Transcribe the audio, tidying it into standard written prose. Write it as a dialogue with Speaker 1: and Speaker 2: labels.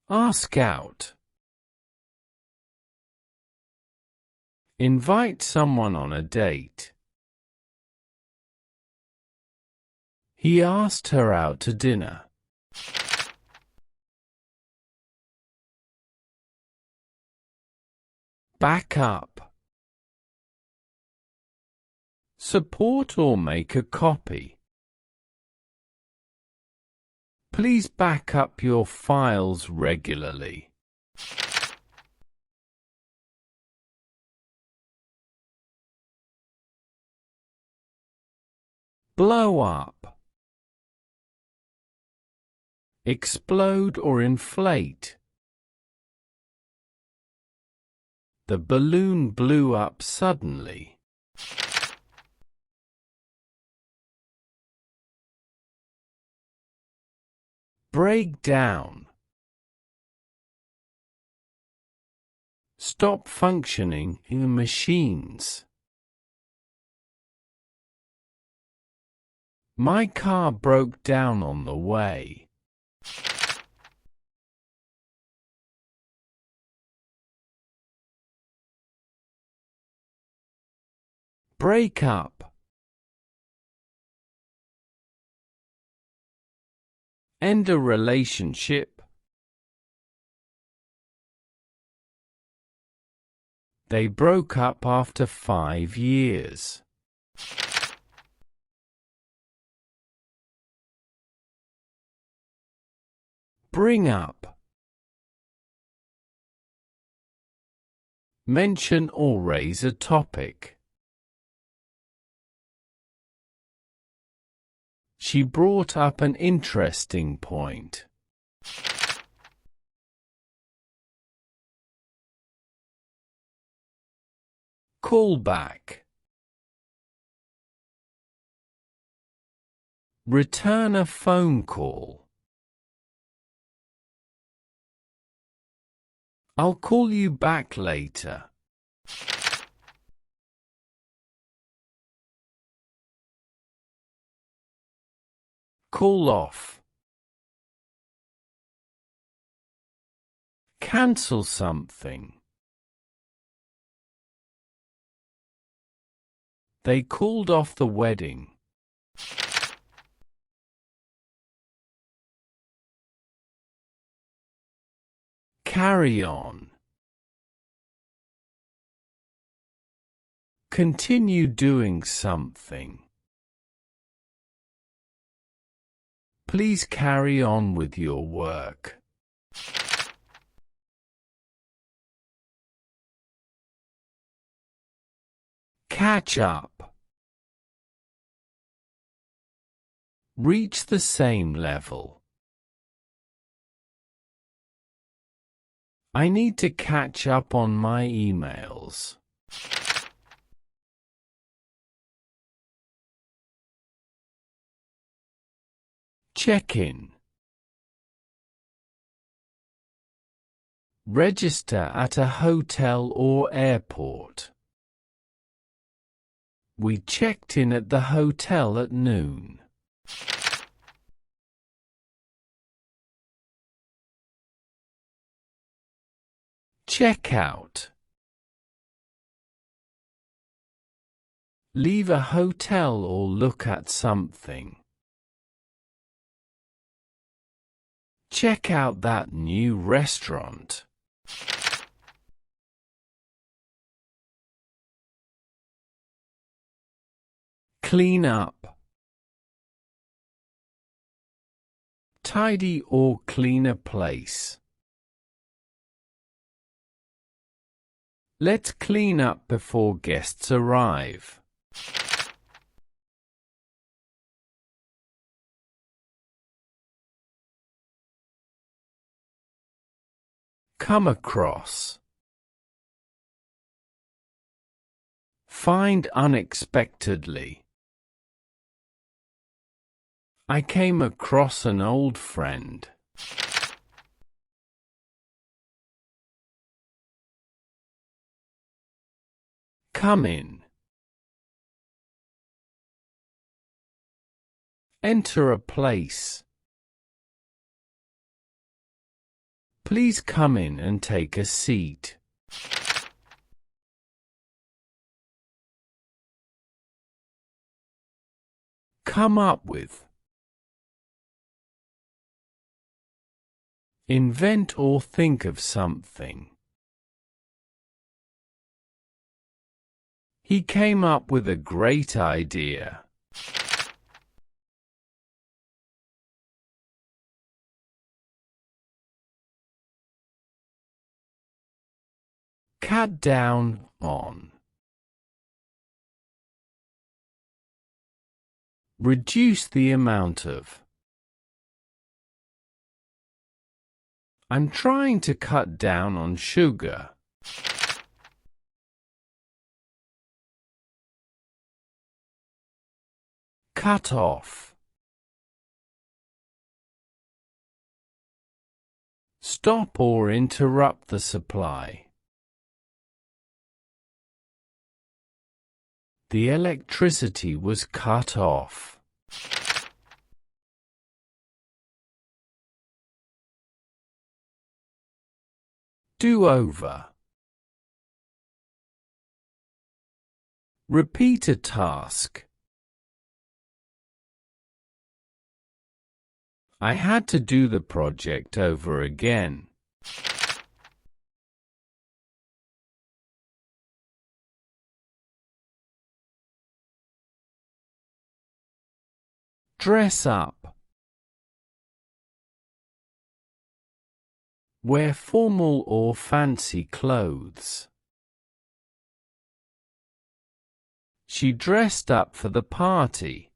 Speaker 1: Ask out. Invite someone on a date. He asked her out to dinner. Back up. Support or make a copy. Please back up your files regularly. Blow up. Explode or inflate. The balloon blew up suddenly. Break down. Stop functioning in machines. My car broke down on the way. Break up. End a relationship. They broke up after 5 years. Bring up. Mention or raise a topic. She brought up an interesting point. Call back. Return a phone call. I'll call you back later. Call off. Cancel something. They called off the wedding. Carry on. Continue doing something. Please carry on with your work. Catch up. Reach the same level. I need to catch up on my emails. Check-in. Register at a hotel or airport. We checked in at the hotel at noon. Check out. Leave a hotel or look at something. Check out that new restaurant. Clean up. Tidy or clean a place. Let's clean up before guests arrive. Come across. Find unexpectedly. I came across an old friend. Come in. Enter a place. Please come in and take a seat. Come up with. Invent or think of something. He came up with a great idea. Cut down on. Reduce the amount of. I'm trying to cut down on sugar. Cut off. Stop or interrupt the supply. The electricity was cut off. Do over. Repeat a task. I had to do the project over again. Dress up. Wear formal or fancy clothes. She dressed up for the party.